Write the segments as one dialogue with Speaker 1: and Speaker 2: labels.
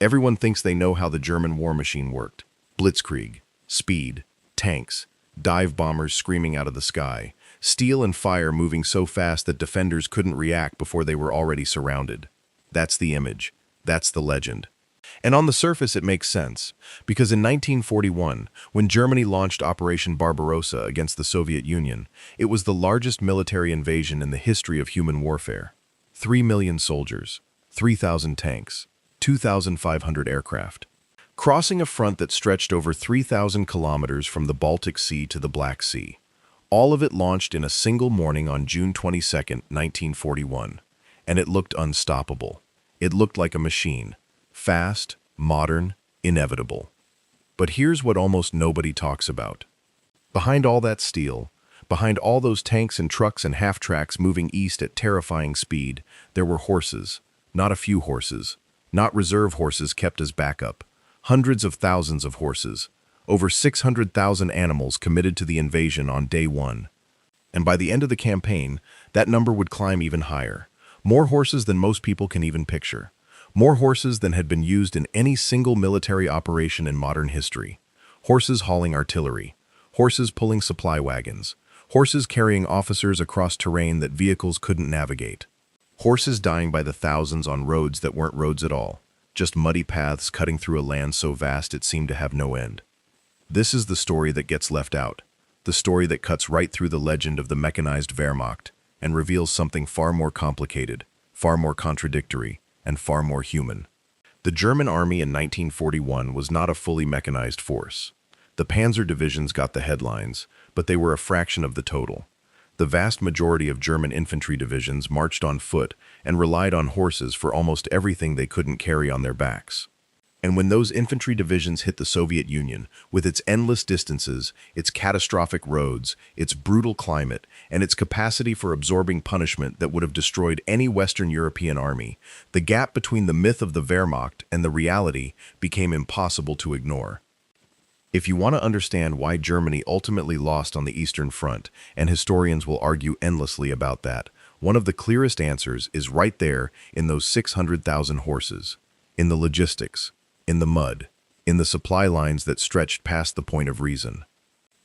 Speaker 1: Everyone thinks they know how the German war machine worked. Blitzkrieg, speed, tanks, dive bombers screaming out of the sky, steel and fire moving so fast that defenders couldn't react before they were already surrounded. That's the image. That's the legend. And on the surface, it makes sense, because in 1941, when Germany launched Operation Barbarossa against the Soviet Union, it was the largest military invasion in the history of human warfare. 3 million soldiers, 3,000 tanks, 2,500 aircraft, crossing a front that stretched over 3,000 kilometers from the Baltic Sea to the Black Sea. All of it launched in a single morning on June 22, 1941, and it looked unstoppable. It looked like a machine. Fast, modern, inevitable. But here's what almost nobody talks about. Behind all that steel, behind all those tanks and trucks and half-tracks moving east at terrifying speed, there were horses. Not a few horses. Not reserve horses kept as backup. Hundreds of thousands of horses. Over 600,000 animals committed to the invasion on day one. And by the end of the campaign, that number would climb even higher. More horses than most people can even picture. More horses than had been used in any single military operation in modern history. Horses hauling artillery. Horses pulling supply wagons. Horses carrying officers across terrain that vehicles couldn't navigate. Horses dying by the thousands on roads that weren't roads at all. Just muddy paths cutting through a land so vast it seemed to have no end. This is the story that gets left out. The story that cuts right through the legend of the mechanized Wehrmacht and reveals something far more complicated, far more contradictory, and far more human. The German army in 1941 was not a fully mechanized force. The panzer divisions got the headlines, but they were a fraction of the total. The vast majority of German infantry divisions marched on foot and relied on horses for almost everything they couldn't carry on their backs. And when those infantry divisions hit the Soviet Union, with its endless distances, its catastrophic roads, its brutal climate, and its capacity for absorbing punishment that would have destroyed any Western European army, the gap between the myth of the Wehrmacht and the reality became impossible to ignore. If you want to understand why Germany ultimately lost on the Eastern Front, and historians will argue endlessly about that, one of the clearest answers is right there in those 600,000 horses, in the logistics, in the mud, in the supply lines that stretched past the point of reason,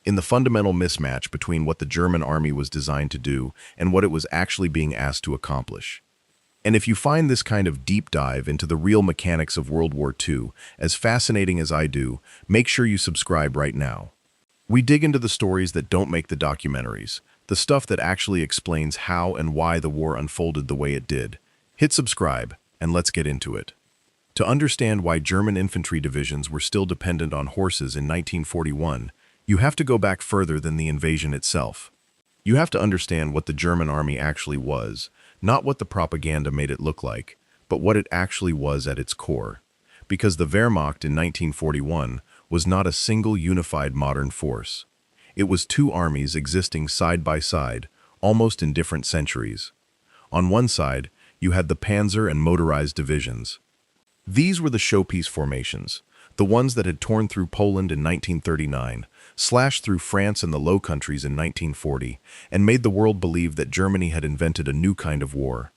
Speaker 1: in the fundamental mismatch between what the German army was designed to do and what it was actually being asked to accomplish. And if you find this kind of deep dive into the real mechanics of World War II as fascinating as I do, make sure you subscribe right now. We dig into the stories that don't make the documentaries, the stuff that actually explains how and why the war unfolded the way it did. Hit subscribe, and let's get into it. To understand why German infantry divisions were still dependent on horses in 1941, you have to go back further than the invasion itself. You have to understand what the German army actually was, not what the propaganda made it look like, but what it actually was at its core. Because the Wehrmacht in 1941 was not a single unified modern force. It was two armies existing side by side, almost in different centuries. On one side, you had the panzer and motorized divisions. These were the showpiece formations, the ones that had torn through Poland in 1939, slashed through France and the Low Countries in 1940, and made the world believe that Germany had invented a new kind of war.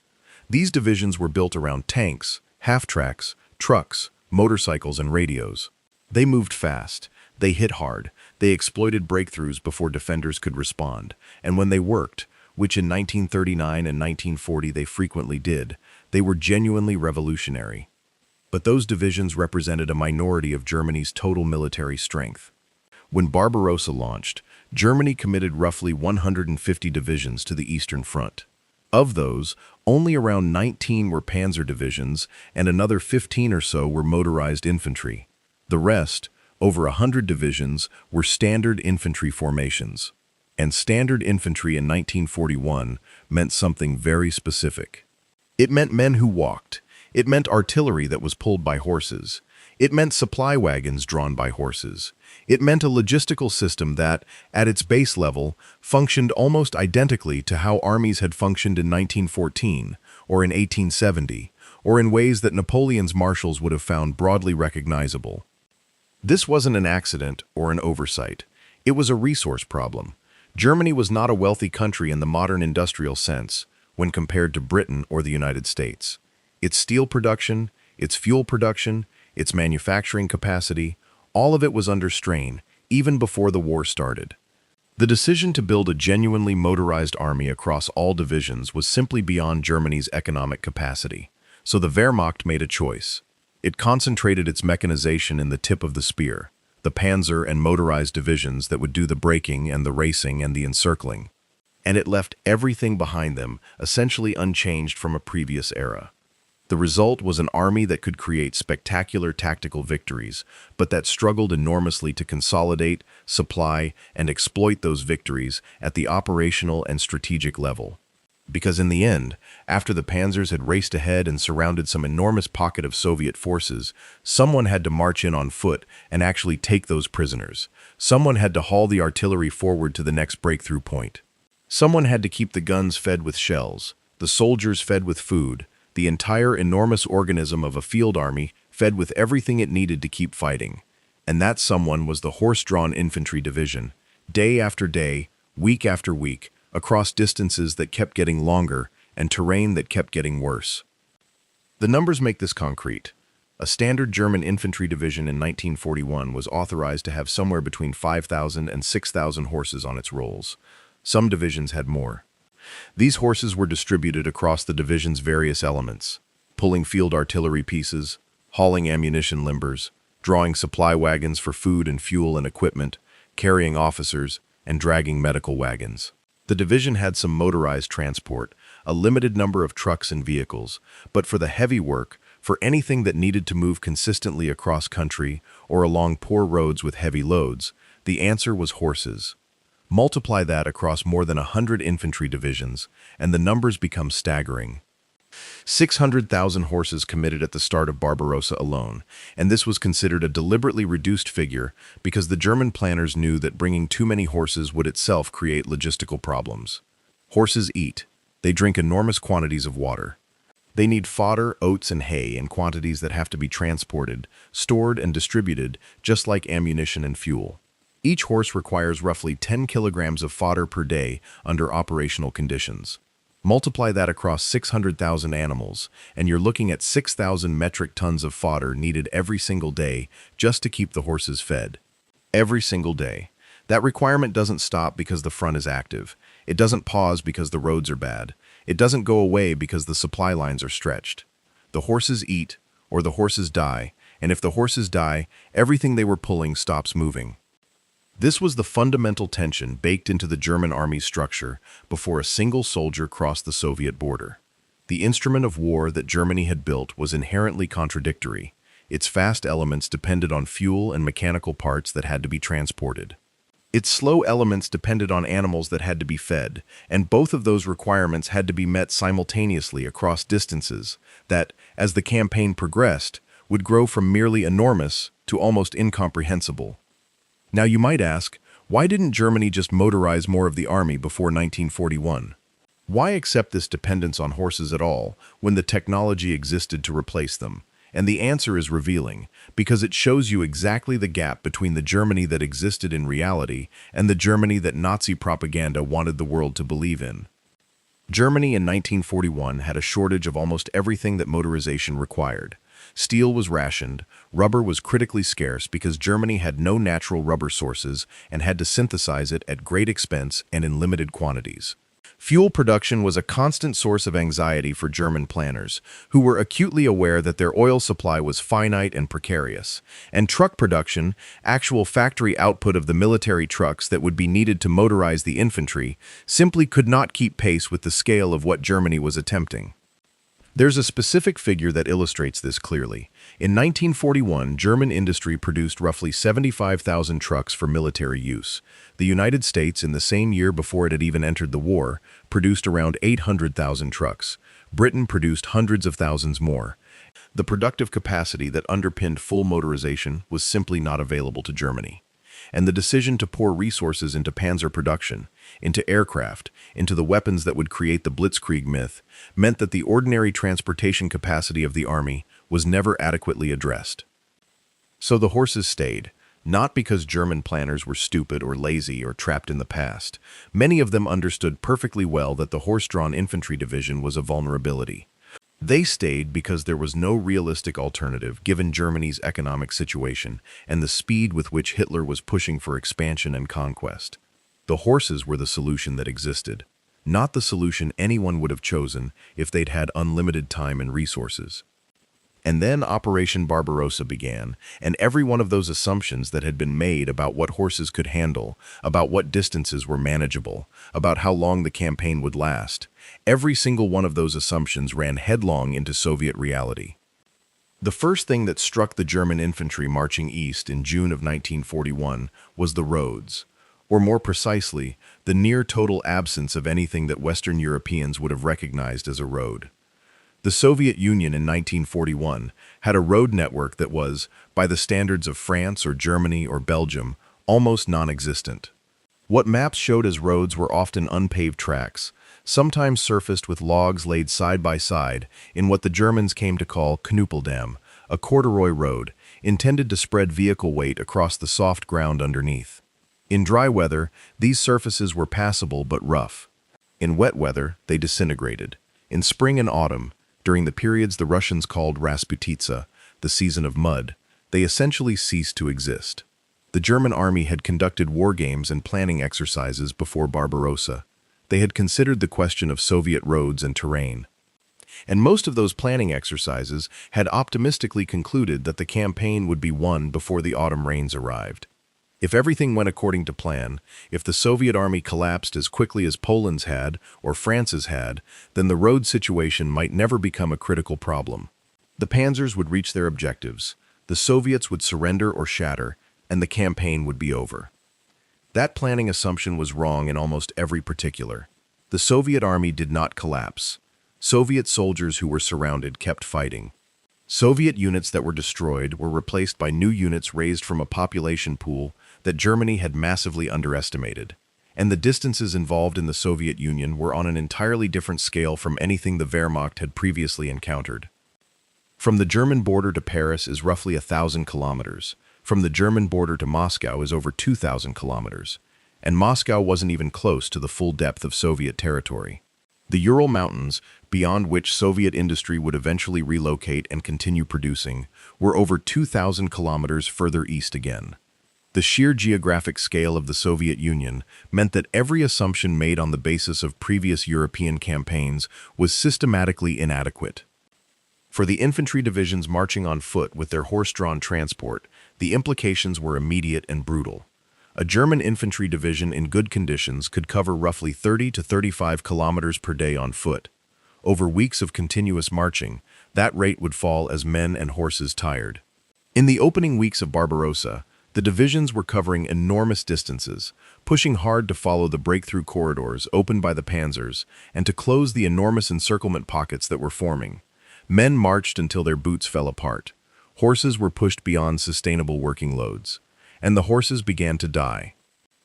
Speaker 1: These divisions were built around tanks, half-tracks, trucks, motorcycles, and radios. They moved fast, they hit hard, they exploited breakthroughs before defenders could respond, and when they worked, which in 1939 and 1940 they frequently did, they were genuinely revolutionary. But those divisions represented a minority of Germany's total military strength. When Barbarossa launched, Germany committed roughly 150 divisions to the Eastern Front. Of those, only around 19 were panzer divisions, and another 15 or so were motorized infantry. The rest, over 100 divisions, were standard infantry formations. And standard infantry in 1941 meant something very specific. It meant men who walked. It meant artillery that was pulled by horses. It meant supply wagons drawn by horses. It meant a logistical system that, at its base level, functioned almost identically to how armies had functioned in 1914, or in 1870, or in ways that Napoleon's marshals would have found broadly recognizable. This wasn't an accident or an oversight. It was a resource problem. Germany was not a wealthy country in the modern industrial sense, when compared to Britain or the United States. Its steel production, its fuel production, its manufacturing capacity, all of it was under strain, even before the war started. The decision to build a genuinely motorized army across all divisions was simply beyond Germany's economic capacity. So the Wehrmacht made a choice. It concentrated its mechanization in the tip of the spear, the panzer and motorized divisions that would do the braking and the racing and the encircling. And it left everything behind them, essentially unchanged from a previous era. The result was an army that could create spectacular tactical victories, but that struggled enormously to consolidate, supply, and exploit those victories at the operational and strategic level. Because in the end, after the panzers had raced ahead and surrounded some enormous pocket of Soviet forces, someone had to march in on foot and actually take those prisoners. Someone had to haul the artillery forward to the next breakthrough point. Someone had to keep the guns fed with shells, the soldiers fed with food, the entire enormous organism of a field army fed with everything it needed to keep fighting. And that someone was the horse-drawn infantry division, day after day, week after week, across distances that kept getting longer and terrain that kept getting worse. The numbers make this concrete. A standard German infantry division in 1941 was authorized to have somewhere between 5,000 and 6,000 horses on its rolls. Some divisions had more. These horses were distributed across the division's various elements, pulling field artillery pieces, hauling ammunition limbers, drawing supply wagons for food and fuel and equipment, carrying officers, and dragging medical wagons. The division had some motorized transport, a limited number of trucks and vehicles, but for the heavy work, for anything that needed to move consistently across country or along poor roads with heavy loads, the answer was horses. Multiply that across more than 100 infantry divisions, and the numbers become staggering. 600,000 horses committed at the start of Barbarossa alone, and this was considered a deliberately reduced figure because the German planners knew that bringing too many horses would itself create logistical problems. Horses eat. They drink enormous quantities of water. They need fodder, oats, and hay in quantities that have to be transported, stored, and distributed, just like ammunition and fuel. Each horse requires roughly 10 kilograms of fodder per day under operational conditions. Multiply that across 600,000 animals, and you're looking at 6,000 metric tons of fodder needed every single day just to keep the horses fed. Every single day. That requirement doesn't stop because the front is active. It doesn't pause because the roads are bad. It doesn't go away because the supply lines are stretched. The horses eat, or the horses die, and if the horses die, everything they were pulling stops moving. This was the fundamental tension baked into the German army's structure before a single soldier crossed the Soviet border. The instrument of war that Germany had built was inherently contradictory. Its fast elements depended on fuel and mechanical parts that had to be transported. Its slow elements depended on animals that had to be fed, and both of those requirements had to be met simultaneously across distances that, as the campaign progressed, would grow from merely enormous to almost incomprehensible. Now you might ask, why didn't Germany just motorize more of the army before 1941? Why accept this dependence on horses at all when the technology existed to replace them? And the answer is revealing, because it shows you exactly the gap between the Germany that existed in reality and the Germany that Nazi propaganda wanted the world to believe in. Germany in 1941 had a shortage of almost everything that motorization required. Steel was rationed, rubber was critically scarce because Germany had no natural rubber sources and had to synthesize it at great expense and in limited quantities. Fuel production was a constant source of anxiety for German planners, who were acutely aware that their oil supply was finite and precarious. And truck production, actual factory output of the military trucks that would be needed to motorize the infantry, simply could not keep pace with the scale of what Germany was attempting. There's a specific figure that illustrates this clearly. In 1941, German industry produced roughly 75,000 trucks for military use. The United States, in the same year before it had even entered the war, produced around 800,000 trucks. Britain produced hundreds of thousands more. The productive capacity that underpinned full motorization was simply not available to Germany. And the decision to pour resources into panzer production, into aircraft, into the weapons that would create the Blitzkrieg myth, meant that the ordinary transportation capacity of the army was never adequately addressed. So the horses stayed, not because German planners were stupid or lazy or trapped in the past. Many of them understood perfectly well that the horse-drawn infantry division was a vulnerability. They stayed because there was no realistic alternative given Germany's economic situation and the speed with which Hitler was pushing for expansion and conquest. The horses were the solution that existed, not the solution anyone would have chosen if they'd had unlimited time and resources. And then Operation Barbarossa began, and every one of those assumptions that had been made about what horses could handle, about what distances were manageable, about how long the campaign would last, every single one of those assumptions ran headlong into Soviet reality. The first thing that struck the German infantry marching east in June of 1941 was the roads, or more precisely, the near-total absence of anything that Western Europeans would have recognized as a road. The Soviet Union in 1941 had a road network that was, by the standards of France or Germany or Belgium, almost non-existent. What maps showed as roads were often unpaved tracks, sometimes surfaced with logs laid side by side in what the Germans came to call Knüppeldam, a corduroy road, intended to spread vehicle weight across the soft ground underneath. In dry weather, these surfaces were passable but rough. In wet weather, they disintegrated. In spring and autumn, during the periods the Russians called Rasputitsa, the season of mud, they essentially ceased to exist. The German army had conducted war games and planning exercises before Barbarossa. They had considered the question of Soviet roads and terrain. And most of those planning exercises had optimistically concluded that the campaign would be won before the autumn rains arrived. If everything went according to plan, if the Soviet army collapsed as quickly as Poland's had or France's had, then the road situation might never become a critical problem. The panzers would reach their objectives, the Soviets would surrender or shatter, and the campaign would be over. That planning assumption was wrong in almost every particular. The Soviet army did not collapse. Soviet soldiers who were surrounded kept fighting. Soviet units that were destroyed were replaced by new units raised from a population pool that Germany had massively underestimated. And the distances involved in the Soviet Union were on an entirely different scale from anything the Wehrmacht had previously encountered. From the German border to Paris is roughly 1,000 kilometers. From the German border to Moscow is over 2,000 kilometers. And Moscow wasn't even close to the full depth of Soviet territory. The Ural Mountains, beyond which Soviet industry would eventually relocate and continue producing, were over 2,000 kilometers further east again. The sheer geographic scale of the Soviet Union meant that every assumption made on the basis of previous European campaigns was systematically inadequate. For the infantry divisions marching on foot with their horse-drawn transport, the implications were immediate and brutal. A German infantry division in good conditions could cover roughly 30 to 35 kilometers per day on foot. Over weeks of continuous marching, that rate would fall as men and horses tired. In the opening weeks of Barbarossa, the divisions were covering enormous distances, pushing hard to follow the breakthrough corridors opened by the panzers and to close the enormous encirclement pockets that were forming. Men marched until their boots fell apart. Horses were pushed beyond sustainable working loads. And the horses began to die.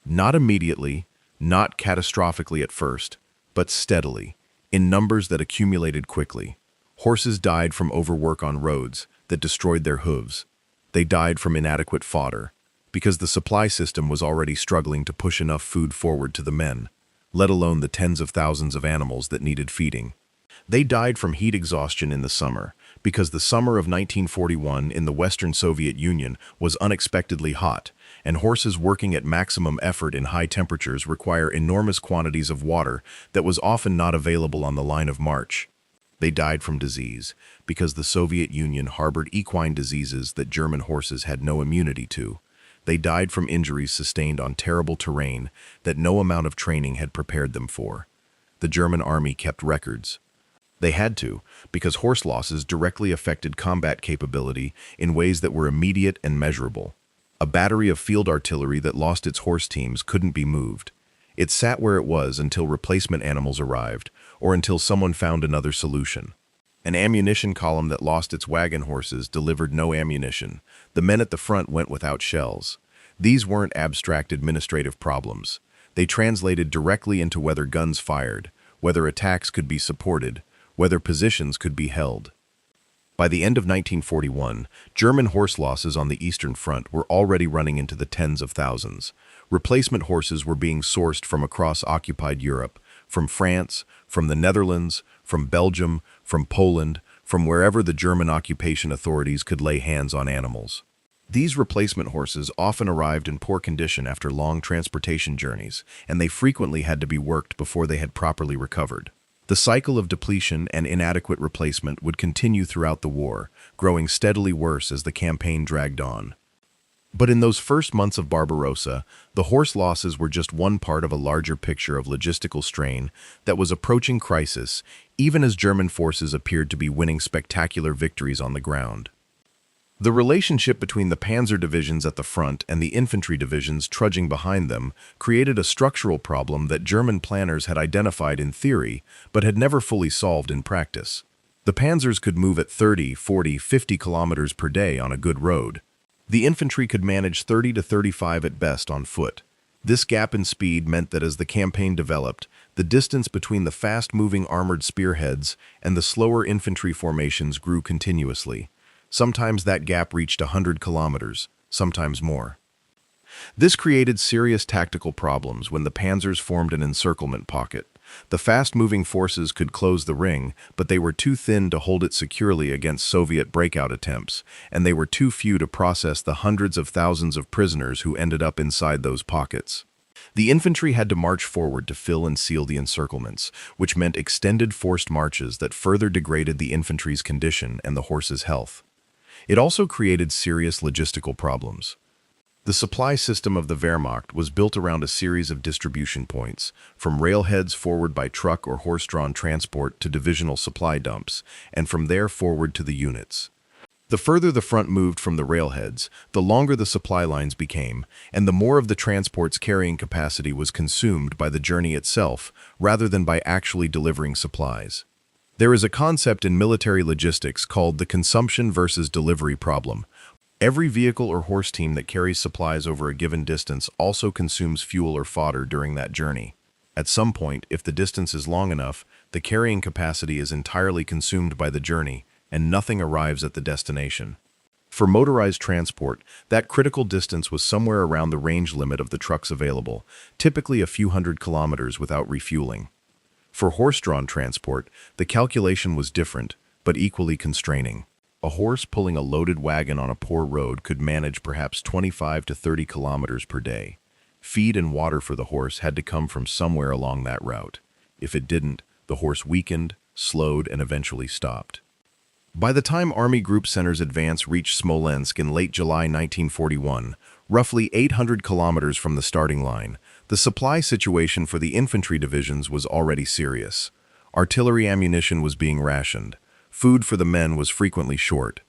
Speaker 1: Not immediately, not catastrophically at first, but steadily, in numbers that accumulated quickly. Horses died from overwork on roads that destroyed their hooves. They died from inadequate fodder, because the supply system was already struggling to push enough food forward to the men, let alone the tens of thousands of animals that needed feeding. They died from heat exhaustion in the summer, because the summer of 1941 in the Western Soviet Union was unexpectedly hot, and horses working at maximum effort in high temperatures require enormous quantities of water that was often not available on the line of march. They died from disease, because the Soviet Union harbored equine diseases that German horses had no immunity to. They died from injuries sustained on terrible terrain that no amount of training had prepared them for. The German army kept records. They had to, because horse losses directly affected combat capability in ways that were immediate and measurable. A battery of field artillery that lost its horse teams couldn't be moved. It sat where it was until replacement animals arrived, or until someone found another solution. An ammunition column that lost its wagon horses delivered no ammunition. The men at the front went without shells. These weren't abstract administrative problems. They translated directly into whether guns fired, whether attacks could be supported, whether positions could be held. By the end of 1941, German horse losses on the Eastern Front were already running into the tens of thousands. Replacement horses were being sourced from across occupied Europe, from France, from the Netherlands, from Belgium, from Poland, from wherever the German occupation authorities could lay hands on animals. These replacement horses often arrived in poor condition after long transportation journeys, and they frequently had to be worked before they had properly recovered. The cycle of depletion and inadequate replacement would continue throughout the war, growing steadily worse as the campaign dragged on. But in those first months of Barbarossa, the horse losses were just one part of a larger picture of logistical strain that was approaching crisis, even as German forces appeared to be winning spectacular victories on the ground. The relationship between the panzer divisions at the front and the infantry divisions trudging behind them created a structural problem that German planners had identified in theory but had never fully solved in practice. The panzers could move at 30, 40, 50 kilometers per day on a good road. The infantry could manage 30 to 35 at best on foot. This gap in speed meant that as the campaign developed, the distance between the fast-moving armored spearheads and the slower infantry formations grew continuously. Sometimes that gap reached 100 kilometers, sometimes more. This created serious tactical problems when the panzers formed an encirclement pocket. The fast-moving forces could close the ring, but they were too thin to hold it securely against Soviet breakout attempts, and they were too few to process the hundreds of thousands of prisoners who ended up inside those pockets. The infantry had to march forward to fill and seal the encirclements, which meant extended forced marches that further degraded the infantry's condition and the horses' health. It also created serious logistical problems. The supply system of the Wehrmacht was built around a series of distribution points, from railheads forward by truck or horse-drawn transport to divisional supply dumps, and from there forward to the units. The further the front moved from the railheads, the longer the supply lines became, and the more of the transport's carrying capacity was consumed by the journey itself rather than by actually delivering supplies. There is a concept in military logistics called the consumption versus delivery problem. Every vehicle or horse team that carries supplies over a given distance also consumes fuel or fodder during that journey. At some point, if the distance is long enough, the carrying capacity is entirely consumed by the journey, and nothing arrives at the destination. For motorized transport, that critical distance was somewhere around the range limit of the trucks available, typically a few hundred kilometers without refueling. For horse-drawn transport, the calculation was different, but equally constraining. A horse pulling a loaded wagon on a poor road could manage perhaps 25 to 30 kilometers per day. Feed and water for the horse had to come from somewhere along that route. If it didn't, the horse weakened, slowed, and eventually stopped. By the time Army Group Center's advance reached Smolensk in late July 1941, roughly 800 kilometers from the starting line, the supply situation for the infantry divisions was already serious. Artillery ammunition was being rationed, food for the men was frequently short,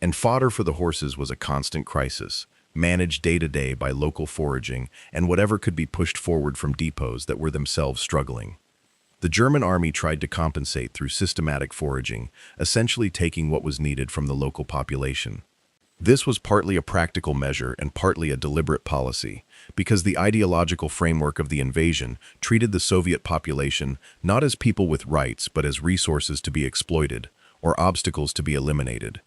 Speaker 1: and fodder for the horses was a constant crisis, managed day to day by local foraging and whatever could be pushed forward from depots that were themselves struggling. The German army tried to compensate through systematic foraging, essentially taking what was needed from the local population. This was partly a practical measure and partly a deliberate policy, because the ideological framework of the invasion treated the Soviet population not as people with rights but as resources to be exploited, or obstacles to be eliminated.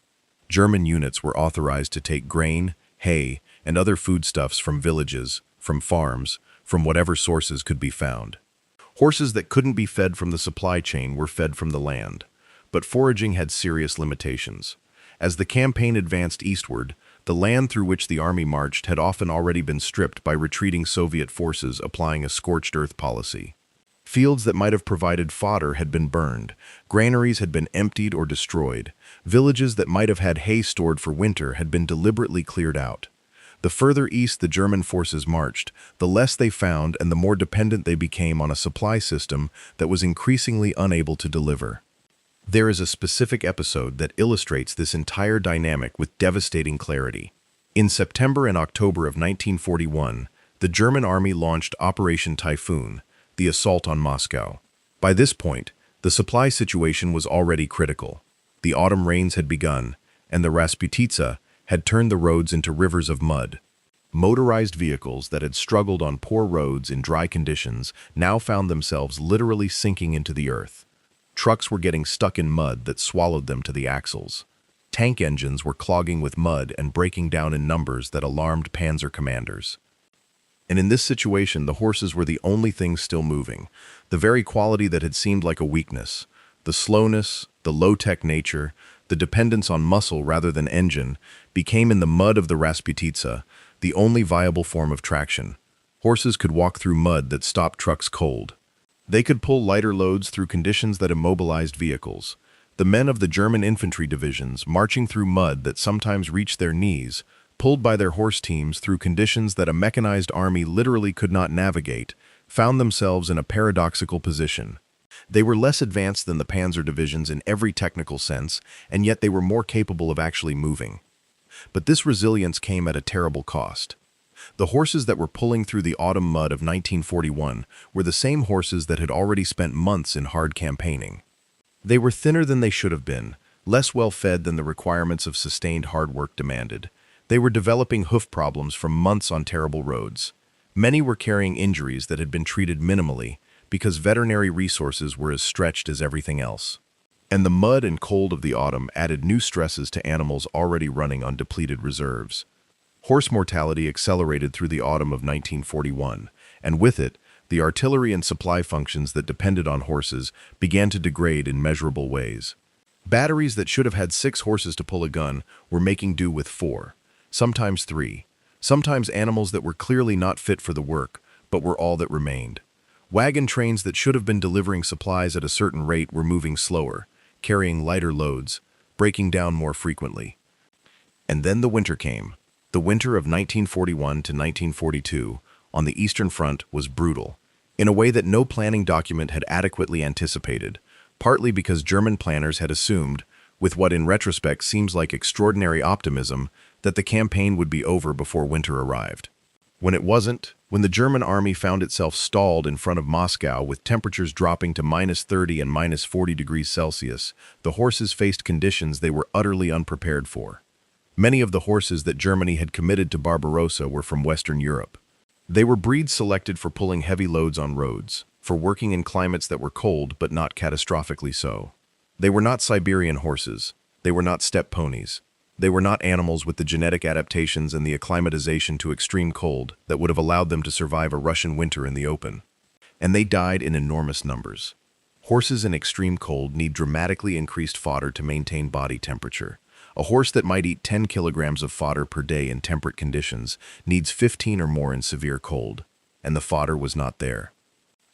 Speaker 1: German units were authorized to take grain, hay, and other foodstuffs from villages, from farms, from whatever sources could be found. Horses that couldn't be fed from the supply chain were fed from the land, but foraging had serious limitations. As the campaign advanced eastward, the land through which the army marched had often already been stripped by retreating Soviet forces applying a scorched earth policy. Fields that might have provided fodder had been burned, granaries had been emptied or destroyed, villages that might have had hay stored for winter had been deliberately cleared out. The further east the German forces marched, the less they found and the more dependent they became on a supply system that was increasingly unable to deliver. There is a specific episode that illustrates this entire dynamic with devastating clarity. In September and October of 1941, the German army launched Operation Typhoon, the assault on Moscow. By this point, the supply situation was already critical. The autumn rains had begun, and the Rasputitsa had turned the roads into rivers of mud. Motorized vehicles that had struggled on poor roads in dry conditions now found themselves literally sinking into the earth. Trucks were getting stuck in mud that swallowed them to the axles. Tank engines were clogging with mud and breaking down in numbers that alarmed panzer commanders. And in this situation, the horses were the only things still moving, the very quality that had seemed like a weakness. The slowness, the low-tech nature, the dependence on muscle rather than engine became in the mud of the Rasputitsa the only viable form of traction. Horses could walk through mud that stopped trucks cold. They could pull lighter loads through conditions that immobilized vehicles. The men of the German infantry divisions, marching through mud that sometimes reached their knees, pulled by their horse teams through conditions that a mechanized army literally could not navigate, found themselves in a paradoxical position. They were less advanced than the panzer divisions in every technical sense, and yet they were more capable of actually moving. But this resilience came at a terrible cost. The horses that were pulling through the autumn mud of 1941 were the same horses that had already spent months in hard campaigning. They were thinner than they should have been, less well-fed than the requirements of sustained hard work demanded. They were developing hoof problems from months on terrible roads. Many were carrying injuries that had been treated minimally because veterinary resources were as stretched as everything else. And the mud and cold of the autumn added new stresses to animals already running on depleted reserves. Horse mortality accelerated through the autumn of 1941, and with it, the artillery and supply functions that depended on horses began to degrade in measurable ways. Batteries that should have had 6 horses to pull a gun were making do with 4, sometimes 3, sometimes animals that were clearly not fit for the work, but were all that remained. Wagon trains that should have been delivering supplies at a certain rate were moving slower, carrying lighter loads, breaking down more frequently. And then the winter came. The winter of 1941 to 1942 on the Eastern Front was brutal, in a way that no planning document had adequately anticipated, partly because German planners had assumed, with what in retrospect seems like extraordinary optimism, that the campaign would be over before winter arrived. When it wasn't, when the German army found itself stalled in front of Moscow with temperatures dropping to -30 and -40 degrees Celsius, the horses faced conditions they were utterly unprepared for. Many of the horses that Germany had committed to Barbarossa were from Western Europe. They were breeds selected for pulling heavy loads on roads, for working in climates that were cold but not catastrophically so. They were not Siberian horses. They were not steppe ponies. They were not animals with the genetic adaptations and the acclimatization to extreme cold that would have allowed them to survive a Russian winter in the open. And they died in enormous numbers. Horses in extreme cold need dramatically increased fodder to maintain body temperature. A horse that might eat 10 kilograms of fodder per day in temperate conditions needs 15 or more in severe cold, and the fodder was not there.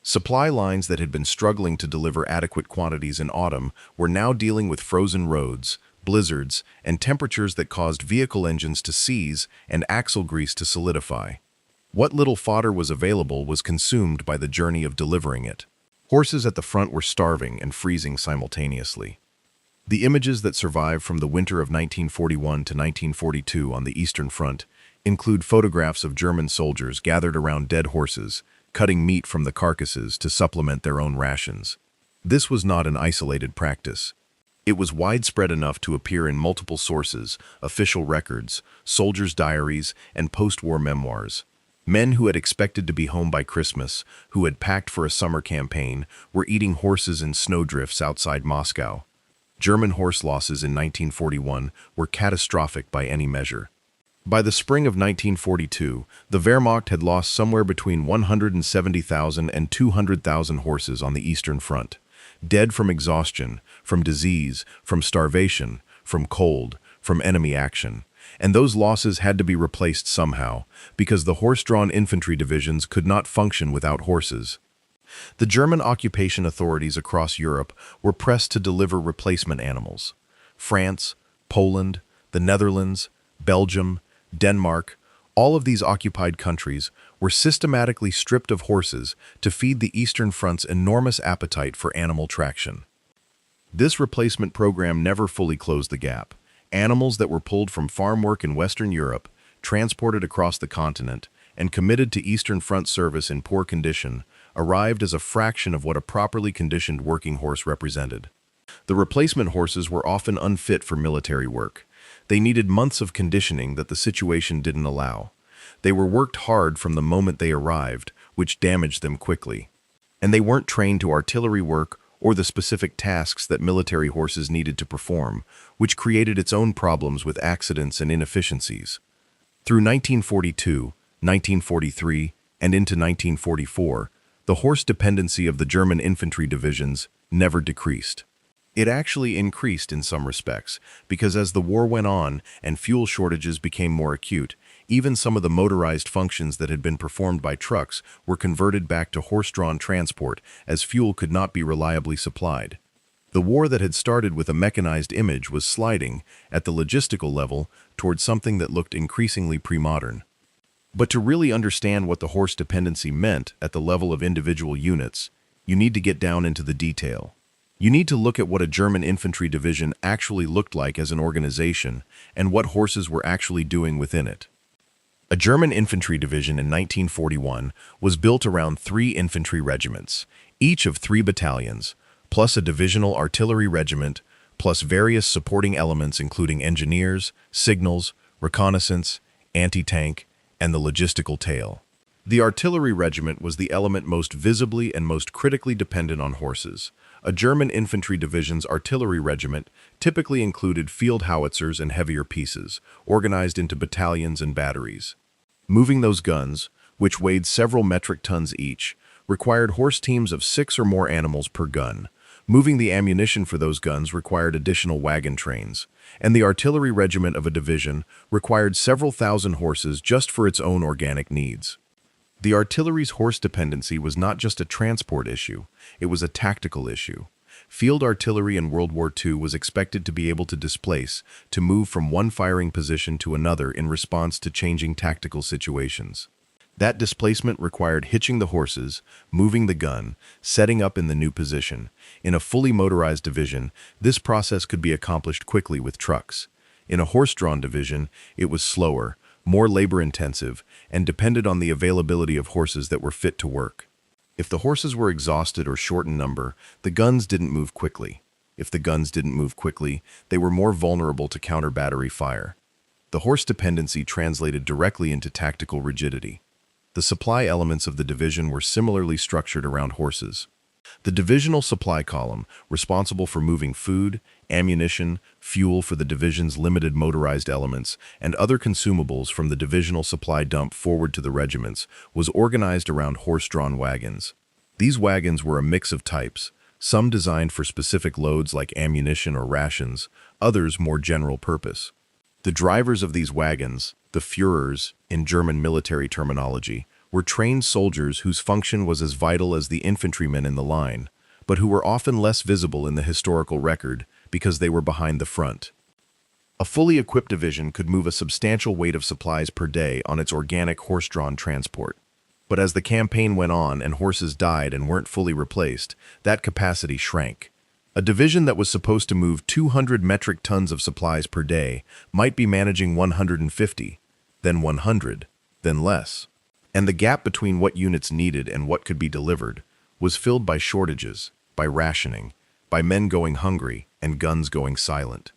Speaker 1: Supply lines that had been struggling to deliver adequate quantities in autumn were now dealing with frozen roads, blizzards, and temperatures that caused vehicle engines to seize and axle grease to solidify. What little fodder was available was consumed by the journey of delivering it. Horses at the front were starving and freezing simultaneously. The images that survive from the winter of 1941 to 1942 on the Eastern Front include photographs of German soldiers gathered around dead horses, cutting meat from the carcasses to supplement their own rations. This was not an isolated practice. It was widespread enough to appear in multiple sources, official records, soldiers' diaries, and post-war memoirs. Men who had expected to be home by Christmas, who had packed for a summer campaign, were eating horses in snowdrifts outside Moscow. German horse losses in 1941 were catastrophic by any measure. By the spring of 1942, the Wehrmacht had lost somewhere between 170,000 and 200,000 horses on the Eastern Front. Dead from exhaustion, from disease, from starvation, from cold, from enemy action. And those losses had to be replaced somehow, because the horse-drawn infantry divisions could not function without horses. The German occupation authorities across Europe were pressed to deliver replacement animals. France, Poland, the Netherlands, Belgium, Denmark, all of these occupied countries were systematically stripped of horses to feed the Eastern Front's enormous appetite for animal traction. This replacement program never fully closed the gap. Animals that were pulled from farm work in Western Europe, transported across the continent, and committed to Eastern Front service in poor condition, arrived as a fraction of what a properly conditioned working horse represented. The replacement horses were often unfit for military work. They needed months of conditioning that the situation didn't allow. They were worked hard from the moment they arrived, which damaged them quickly. And they weren't trained to artillery work or the specific tasks that military horses needed to perform, which created its own problems with accidents and inefficiencies. Through 1942, 1943, and into 1944, the horse dependency of the German infantry divisions never decreased. It actually increased in some respects, because as the war went on and fuel shortages became more acute, even some of the motorized functions that had been performed by trucks were converted back to horse-drawn transport as fuel could not be reliably supplied. The war that had started with a mechanized image was sliding, at the logistical level, towards something that looked increasingly pre-modern. But to really understand what the horse dependency meant at the level of individual units, you need to get down into the detail. You need to look at what a German infantry division actually looked like as an organization and what horses were actually doing within it. A German infantry division in 1941 was built around 3 infantry regiments, each of 3 battalions, plus a divisional artillery regiment, plus various supporting elements including engineers, signals, reconnaissance, anti-tank, and the logistical tail. The artillery regiment was the element most visibly and most critically dependent on horses. A German infantry division's artillery regiment typically included field howitzers and heavier pieces, organized into battalions and batteries. Moving those guns, which weighed several metric tons each, required horse teams of 6 or more animals per gun. Moving the ammunition for those guns required additional wagon trains, and the artillery regiment of a division required several thousand horses just for its own organic needs. The artillery's horse dependency was not just a transport issue, it was a tactical issue. Field artillery in World War II was expected to be able to displace, to move from one firing position to another in response to changing tactical situations. That displacement required hitching the horses, moving the gun, setting up in the new position. In a fully motorized division, this process could be accomplished quickly with trucks. In a horse-drawn division, it was slower, more labor-intensive, and depended on the availability of horses that were fit to work. If the horses were exhausted or short in number, the guns didn't move quickly. If the guns didn't move quickly, they were more vulnerable to counter-battery fire. The horse dependency translated directly into tactical rigidity. The supply elements of the division were similarly structured around horses. The divisional supply column, responsible for moving food, ammunition, fuel for the division's limited motorized elements, and other consumables from the divisional supply dump forward to the regiments, was organized around horse-drawn wagons. These wagons were a mix of types, some designed for specific loads like ammunition or rations, others more general purpose. The drivers of these wagons, the Führers in German military terminology, were trained soldiers whose function was as vital as the infantrymen in the line, but who were often less visible in the historical record because they were behind the front. A fully equipped division could move a substantial weight of supplies per day on its organic horse-drawn transport. But as the campaign went on and horses died and weren't fully replaced, that capacity shrank. A division that was supposed to move 200 metric tons of supplies per day might be managing 150, then 100, then less. And the gap between what units needed and what could be delivered was filled by shortages, by rationing, by men going hungry and guns going silent.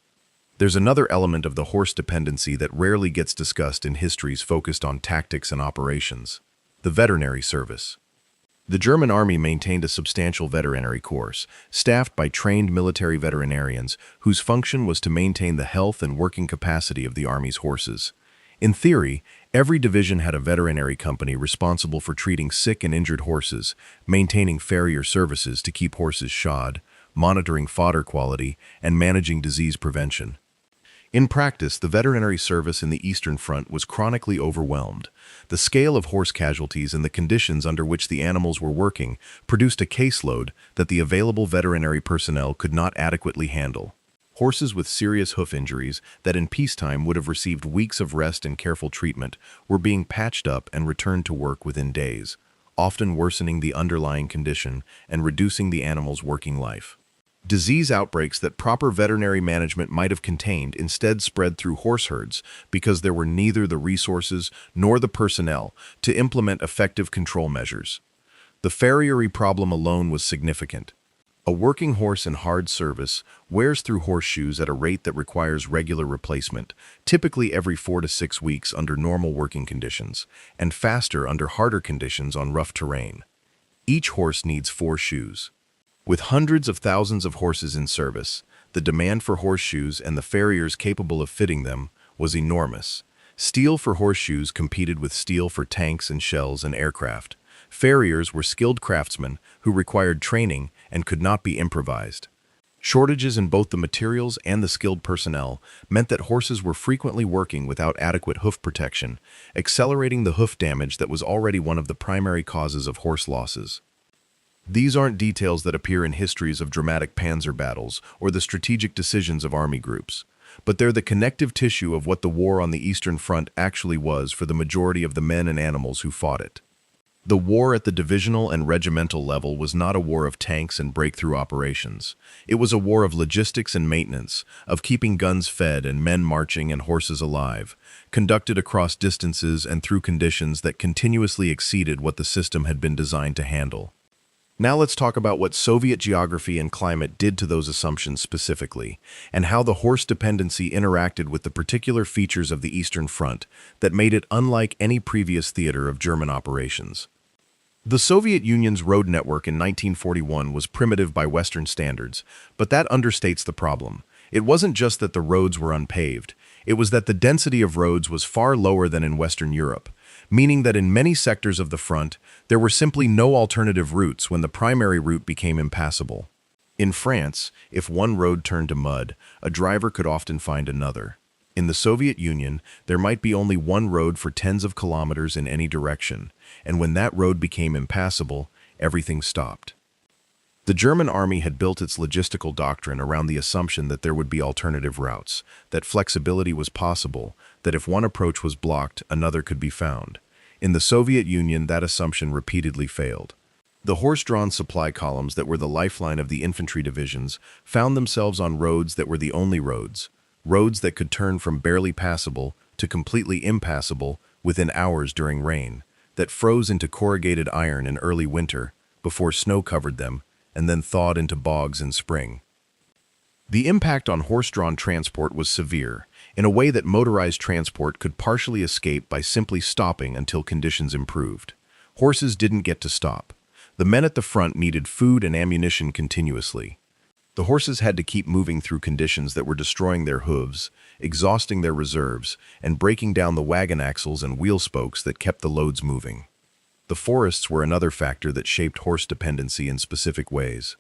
Speaker 1: There's another element of the horse dependency that rarely gets discussed in histories focused on tactics and operations: the veterinary service. The German army maintained a substantial veterinary corps, staffed by trained military veterinarians whose function was to maintain the health and working capacity of the army's horses. In theory, every division had a veterinary company responsible for treating sick and injured horses, maintaining farrier services to keep horses shod, monitoring fodder quality, and managing disease prevention. In practice, the veterinary service in the Eastern Front was chronically overwhelmed. The scale of horse casualties and the conditions under which the animals were working produced a caseload that the available veterinary personnel could not adequately handle. Horses with serious hoof injuries that in peacetime would have received weeks of rest and careful treatment were being patched up and returned to work within days, often worsening the underlying condition and reducing the animal's working life. Disease outbreaks that proper veterinary management might have contained instead spread through horse herds because there were neither the resources nor the personnel to implement effective control measures. The farriery problem alone was significant. A working horse in hard service wears through horseshoes at a rate that requires regular replacement, typically every 4 to 6 weeks under normal working conditions, and faster under harder conditions on rough terrain. Each horse needs 4 shoes. With hundreds of thousands of horses in service, the demand for horseshoes and the farriers capable of fitting them was enormous. Steel for horseshoes competed with steel for tanks and shells and aircraft. Farriers were skilled craftsmen who required training and could not be improvised. Shortages in both the materials and the skilled personnel meant that horses were frequently working without adequate hoof protection, accelerating the hoof damage that was already one of the primary causes of horse losses. These aren't details that appear in histories of dramatic panzer battles or the strategic decisions of army groups, but they're the connective tissue of what the war on the Eastern Front actually was for the majority of the men and animals who fought it. The war at the divisional and regimental level was not a war of tanks and breakthrough operations. It was a war of logistics and maintenance, of keeping guns fed and men marching and horses alive, conducted across distances and through conditions that continuously exceeded what the system had been designed to handle. Now let's talk about what Soviet geography and climate did to those assumptions specifically, and how the horse dependency interacted with the particular features of the Eastern Front that made it unlike any previous theater of German operations. The Soviet Union's road network in 1941 was primitive by Western standards, but that understates the problem. It wasn't just that the roads were unpaved, it was that the density of roads was far lower than in Western Europe, meaning that in many sectors of the front, there were simply no alternative routes when the primary route became impassable. In France, if one road turned to mud, a driver could often find another. In the Soviet Union, there might be only one road for tens of kilometers in any direction, and when that road became impassable, everything stopped. The German army had built its logistical doctrine around the assumption that there would be alternative routes, that flexibility was possible, that if one approach was blocked, another could be found. In the Soviet Union, that assumption repeatedly failed. The horse-drawn supply columns that were the lifeline of the infantry divisions found themselves on roads that were the only roads that could turn from barely passable to completely impassable within hours during rain, that froze into corrugated iron in early winter before snow covered them, and then thawed into bogs in spring. The impact on horse-drawn transport was severe, in a way that motorized transport could partially escape by simply stopping until conditions improved. Horses didn't get to stop. The men at the front needed food and ammunition continuously. The horses had to keep moving through conditions that were destroying their hooves, exhausting their reserves, and breaking down the wagon axles and wheel spokes that kept the loads moving. The forests were another factor that shaped horse dependency in specific ways.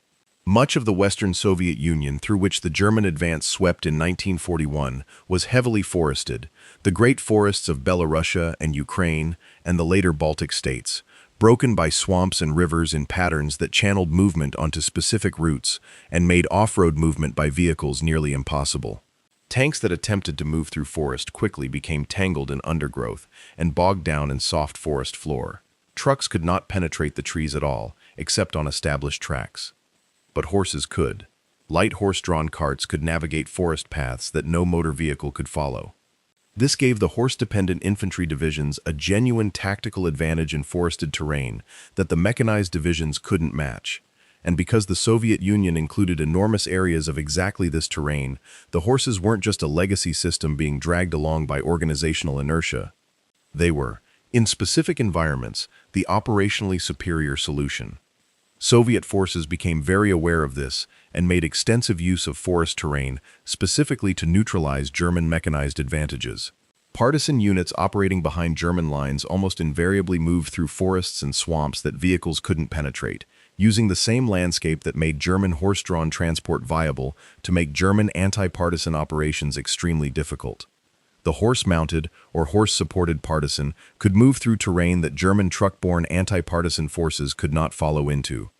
Speaker 1: Much of the Western Soviet Union through which the German advance swept in 1941 was heavily forested, the great forests of Barbarossa and Ukraine and the later Baltic states, broken by swamps and rivers in patterns that channeled movement onto specific routes and made off-road movement by vehicles nearly impossible. Tanks that attempted to move through forest quickly became tangled in undergrowth and bogged down in soft forest floor. Trucks could not penetrate the trees at all, except on established tracks. But horses could. Light horse-drawn carts could navigate forest paths that no motor vehicle could follow. This gave the horse-dependent infantry divisions a genuine tactical advantage in forested terrain that the mechanized divisions couldn't match. And because the Soviet Union included enormous areas of exactly this terrain, the horses weren't just a legacy system being dragged along by organizational inertia. They were, in specific environments, the operationally superior solution. Soviet forces became very aware of this and made extensive use of forest terrain specifically to neutralize German mechanized advantages. Partisan units operating behind German lines almost invariably moved through forests and swamps that vehicles couldn't penetrate, using the same landscape that made German horse-drawn transport viable to make German anti-partisan operations extremely difficult. The horse-mounted or horse-supported partisan could move through terrain that German truck-borne anti-partisan forces could not follow into.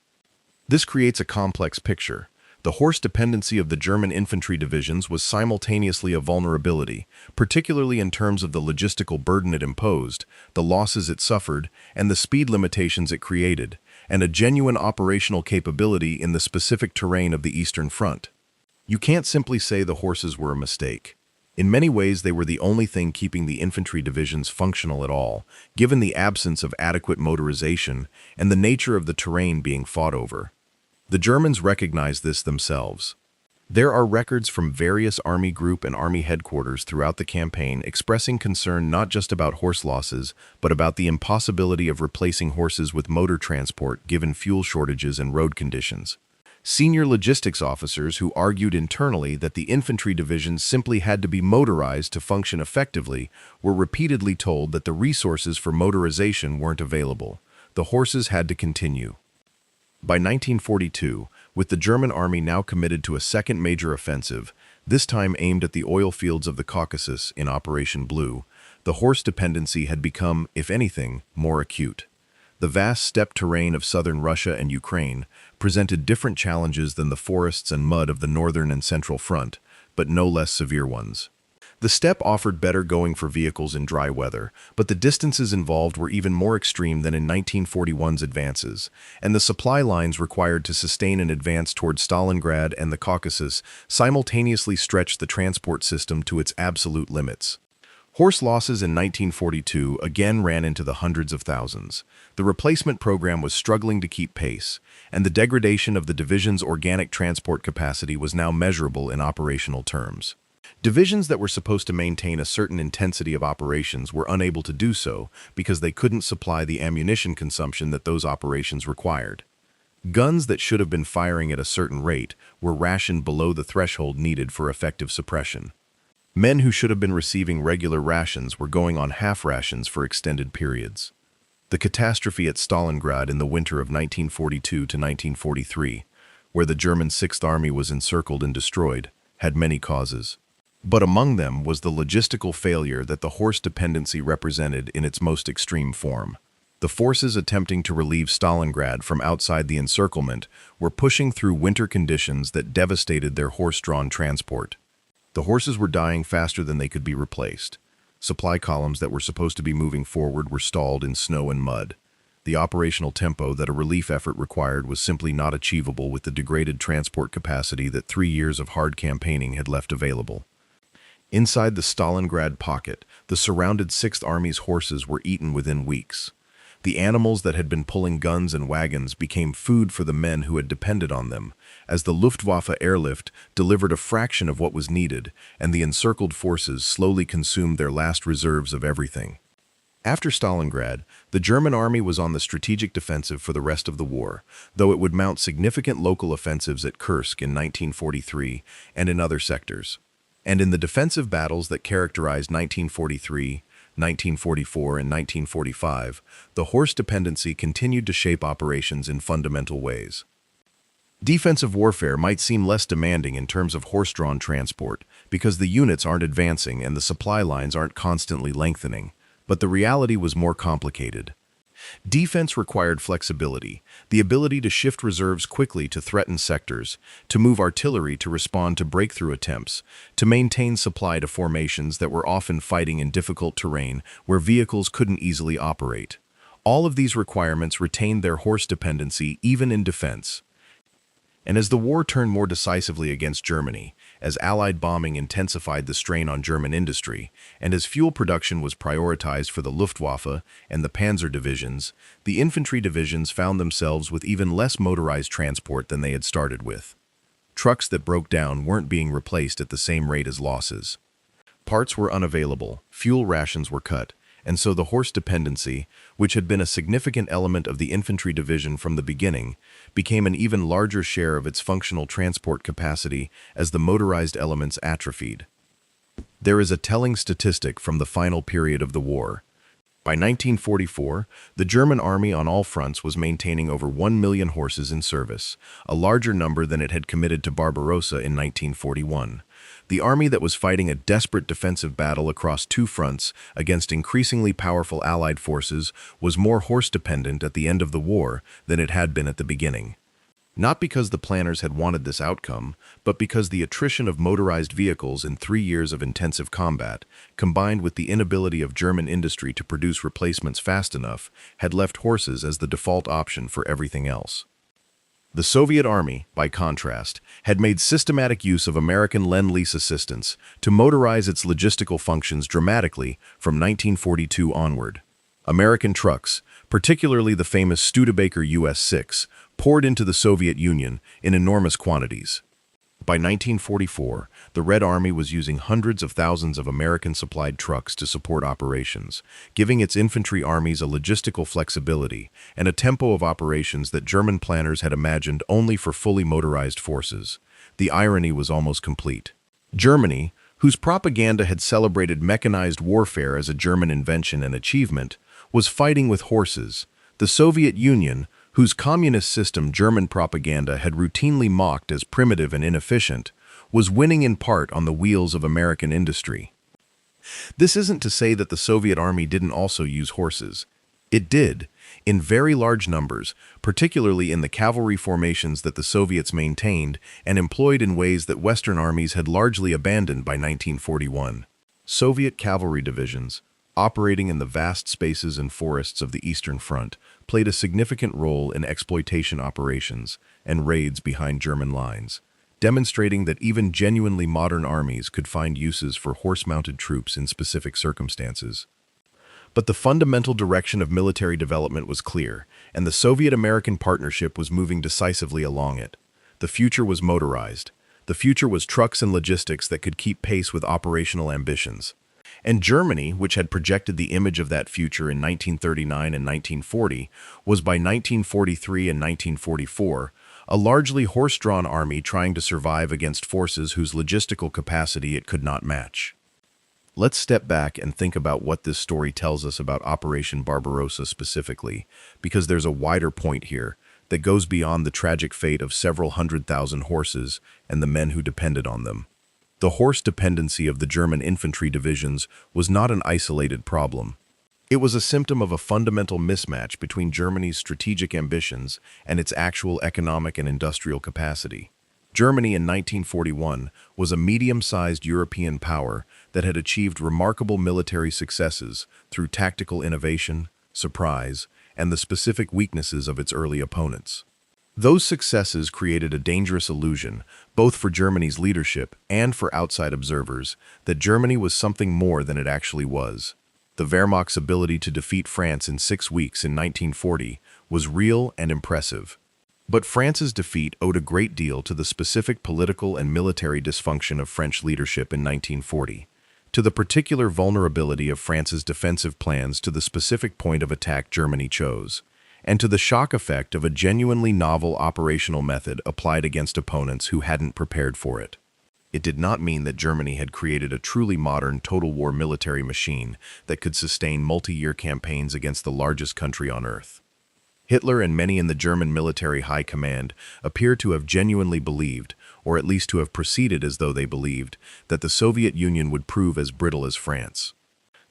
Speaker 1: This creates a complex picture. The horse dependency of the German infantry divisions was simultaneously a vulnerability, particularly in terms of the logistical burden it imposed, the losses it suffered, and the speed limitations it created, and a genuine operational capability in the specific terrain of the Eastern Front. You can't simply say the horses were a mistake. In many ways, they were the only thing keeping the infantry divisions functional at all, given the absence of adequate motorization and the nature of the terrain being fought over. The Germans recognized this themselves. There are records from various army group and army headquarters throughout the campaign expressing concern not just about horse losses, but about the impossibility of replacing horses with motor transport given fuel shortages and road conditions. Senior logistics officers who argued internally that the infantry divisions simply had to be motorized to function effectively were repeatedly told that the resources for motorization weren't available. The horses had to continue. By 1942, with the German army now committed to a second major offensive, this time aimed at the oil fields of the Caucasus in Operation Blue. The horse dependency had become, if anything, more acute. The vast steppe terrain of southern Russia and Ukraine presented different challenges than the forests and mud of the northern and central front, but no less severe ones. The steppe offered better going for vehicles in dry weather, but the distances involved were even more extreme than in 1941's advances, and the supply lines required to sustain an advance toward Stalingrad and the Caucasus simultaneously stretched the transport system to its absolute limits. Horse losses in 1942 again ran into the hundreds of thousands. The replacement program was struggling to keep pace, and the degradation of the division's organic transport capacity was now measurable in operational terms. Divisions that were supposed to maintain a certain intensity of operations were unable to do so because they couldn't supply the ammunition consumption that those operations required. Guns that should have been firing at a certain rate were rationed below the threshold needed for effective suppression. Men who should have been receiving regular rations were going on half rations for extended periods. The catastrophe at Stalingrad in the winter of 1942 to 1943, where the German Sixth Army was encircled and destroyed, had many causes. But among them was the logistical failure that the horse dependency represented in its most extreme form. The forces attempting to relieve Stalingrad from outside the encirclement were pushing through winter conditions that devastated their horse-drawn transport. The horses were dying faster than they could be replaced. Supply columns that were supposed to be moving forward were stalled in snow and mud. The operational tempo that a relief effort required was simply not achievable with the degraded transport capacity that 3 years of hard campaigning had left available. Inside the Stalingrad pocket, the surrounded Sixth Army's horses were eaten within weeks. The animals that had been pulling guns and wagons became food for the men who had depended on them, as the Luftwaffe airlift delivered a fraction of what was needed, and the encircled forces slowly consumed their last reserves of everything. After Stalingrad, the German army was on the strategic defensive for the rest of the war, though it would mount significant local offensives at Kursk in 1943 and in other sectors. And in the defensive battles that characterized 1943, 1944, and 1945, the horse dependency continued to shape operations in fundamental ways. Defensive warfare might seem less demanding in terms of horse-drawn transport because the units aren't advancing and the supply lines aren't constantly lengthening, but the reality was more complicated. Defense required flexibility, the ability to shift reserves quickly to threatened sectors, to move artillery to respond to breakthrough attempts, to maintain supply to formations that were often fighting in difficult terrain where vehicles couldn't easily operate. All of these requirements retained their horse dependency even in defense. And as the war turned more decisively against Germany, as Allied bombing intensified the strain on German industry, and as fuel production was prioritized for the Luftwaffe and the Panzer divisions, the infantry divisions found themselves with even less motorized transport than they had started with. Trucks that broke down weren't being replaced at the same rate as losses. Parts were unavailable, fuel rations were cut, and so the horse dependency, which had been a significant element of the infantry division from the beginning, became an even larger share of its functional transport capacity as the motorized elements atrophied. There is a telling statistic from the final period of the war. By 1944, the German army on all fronts was maintaining over 1 million horses in service, a larger number than it had committed to Barbarossa in 1941. The army that was fighting a desperate defensive battle across two fronts against increasingly powerful Allied forces was more horse-dependent at the end of the war than it had been at the beginning. Not because the planners had wanted this outcome, but because the attrition of motorized vehicles in 3 years of intensive combat, combined with the inability of German industry to produce replacements fast enough, had left horses as the default option for everything else. The Soviet Army, by contrast, had made systematic use of American Lend-Lease assistance to motorize its logistical functions dramatically from 1942 onward. American trucks, particularly the famous Studebaker US-6, poured into the Soviet Union in enormous quantities. By 1944, the Red Army was using hundreds of thousands of American-supplied trucks to support operations, giving its infantry armies a logistical flexibility and a tempo of operations that German planners had imagined only for fully motorized forces. The irony was almost complete. Germany, whose propaganda had celebrated mechanized warfare as a German invention and achievement, was fighting with horses. The Soviet Union, whose communist system German propaganda had routinely mocked as primitive and inefficient, was winning in part on the wheels of American industry. This isn't to say that the Soviet army didn't also use horses. It did, in very large numbers, particularly in the cavalry formations that the Soviets maintained and employed in ways that Western armies had largely abandoned by 1941. Soviet cavalry divisions, operating in the vast spaces and forests of the Eastern Front, played a significant role in exploitation operations and raids behind German lines, demonstrating that even genuinely modern armies could find uses for horse-mounted troops in specific circumstances. But the fundamental direction of military development was clear, and the Soviet-American partnership was moving decisively along it. The future was motorized. The future was trucks and logistics that could keep pace with operational ambitions. And Germany, which had projected the image of that future in 1939 and 1940, was by 1943 and 1944 a largely horse-drawn army trying to survive against forces whose logistical capacity it could not match. Let's step back and think about what this story tells us about Operation Barbarossa specifically, because there's a wider point here that goes beyond the tragic fate of several 100,000 horses and the men who depended on them. The horse dependency of the German infantry divisions was not an isolated problem. It was a symptom of a fundamental mismatch between Germany's strategic ambitions and its actual economic and industrial capacity. Germany in 1941 was a medium-sized European power that had achieved remarkable military successes through tactical innovation, surprise, and the specific weaknesses of its early opponents. Those successes created a dangerous illusion, both for Germany's leadership and for outside observers, that Germany was something more than it actually was. The Wehrmacht's ability to defeat France in 6 weeks in 1940 was real and impressive. But France's defeat owed a great deal to the specific political and military dysfunction of French leadership in 1940, to the particular vulnerability of France's defensive plans to the specific point of attack Germany chose, and to the shock effect of a genuinely novel operational method applied against opponents who hadn't prepared for it. It did not mean that Germany had created a truly modern total war military machine that could sustain multi-year campaigns against the largest country on earth. Hitler and many in the German military high command appear to have genuinely believed, or at least to have proceeded as though they believed, that the Soviet Union would prove as brittle as France,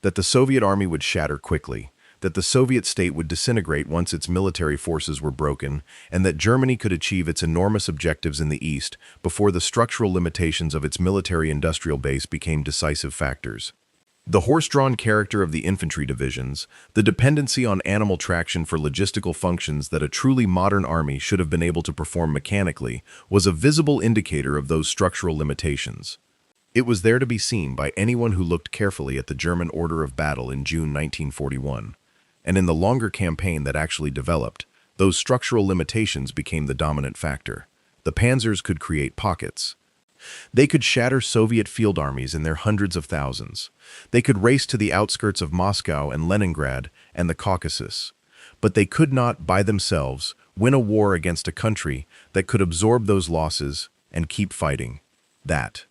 Speaker 1: that the Soviet army would shatter quickly, that the Soviet state would disintegrate once its military forces were broken, and that Germany could achieve its enormous objectives in the East before the structural limitations of its military-industrial base became decisive factors. The horse-drawn character of the infantry divisions, the dependency on animal traction for logistical functions that a truly modern army should have been able to perform mechanically, was a visible indicator of those structural limitations. It was there to be seen by anyone who looked carefully at the German order of battle in June 1941. And in the longer campaign that actually developed, those structural limitations became the dominant factor. The panzers could create pockets. They could shatter Soviet field armies in their hundreds of thousands. They could race to the outskirts of Moscow and Leningrad and the Caucasus. But they could not, by themselves, win a war against a country that could absorb those losses and keep fighting. That